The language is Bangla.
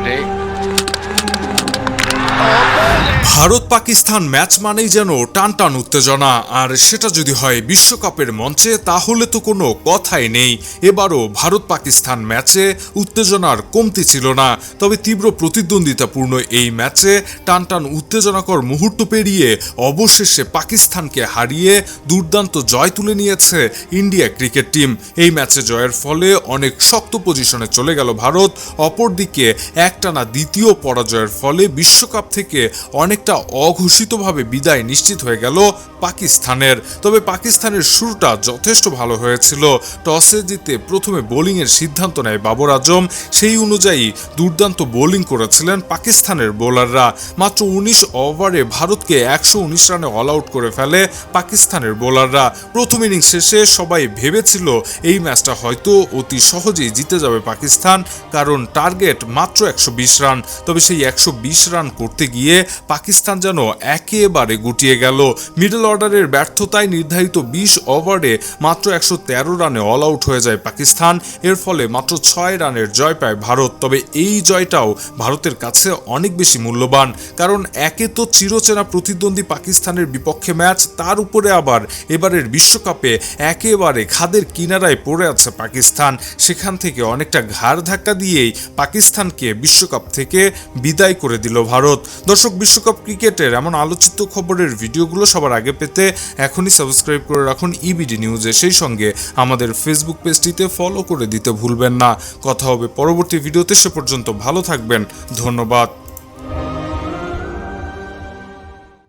today. ভারত পাকিস্তান ম্যাচ মানেই যেন টানটান উত্তেজনা, আর সেটা যদি হয় বিশ্বকাপের মঞ্চে তাহলে তো কোনো কথাই নেই। এবারও ভারত পাকিস্তান ম্যাচে উত্তেজনার কমতি ছিল না, তবে তীব্র প্রতিদ্বন্দ্বিতাপূর্ণ এই ম্যাচে টানটান উত্তেজনাকর মুহূর্ত পেরিয়ে অবশেষে পাকিস্তানকে হারিয়ে দুর্দান্ত জয় তুলে নিয়েছে ইন্ডিয়া ক্রিকেট টিম। এই ম্যাচে জয়ের ফলে অনেক শক্ত পজিশনে চলে গেল ভারত। অপরদিকে একটানা দ্বিতীয় পরাজয়ের ফলে বিশ্বকাপ থেকে অনেকটা অঘোষিতভাবে বিদায় নিশ্চিত হয়ে গেল পাকিস্তানের। তবে পাকিস্তানের শুরুটা যথেষ্ট ভালো হয়েছিল। টসে জিতে প্রথমে বোলিংয়ের সিদ্ধান্ত নেয় বাবর আজম। সেই অনুযায়ী দুর্দান্ত বোলিং করেছিলেন পাকিস্তানের বোলাররা। মাত্র 19 ওভারে ভারতকে 119 রানে অল আউট করে ফেলে পাকিস্তানের বোলাররা। প্রথম ইনিংস শেষে সবাই ভেবেছিল এই ম্যাচটা হয়তো অতি সহজেই জিতে যাবে পাকিস্তান, কারণ টার্গেট মাত্র 120 রান। তবে সেই 120 রান করতে গিয়ে পাকিস্তান যেন একেবারে গুটিয়ে গেল। মিডল অর্ডারের ব্যর্থতায় নির্ধারিত 20 ওভারে মাত্র 113 রানে অল আউট হয়ে যায় পাকিস্তান। এর ফলে মাত্র 6 রানের জয় পায় ভারত। তবে এই জয়টাও ভারতের কাছে অনেক বেশি মূল্যবান, কারণ একে তো চিরচেনা প্রতিদ্বন্দ্বী পাকিস্তানের বিপক্ষে ম্যাচ, তার উপরে আবার এবারের বিশ্বকাপে একেবারে খাদের কিনারায় পড়ে আছে পাকিস্তান। সেখান থেকে অনেকটা ঘাড় ধাক্কা দিয়েই পাকিস্তানকে বিশ্বকাপ থেকে বিদায় করে দিল ভারত। দর্শক, বিশ্বকাপ ক্রিকেটের এমন আলোচিত খবরের ভিডিওগুলো সবার আগে পেতে এখনই সাবস্ক্রাইব করে রাখুন ইবিডি নিউজে। সেই সঙ্গে আমাদের ফেসবুক পেজটিতে ফলো করে দিতে ভুলবেন না। কথা হবে পরবর্তী ভিডিওতে, সে পর্যন্ত ভালো থাকবেন। ধন্যবাদ।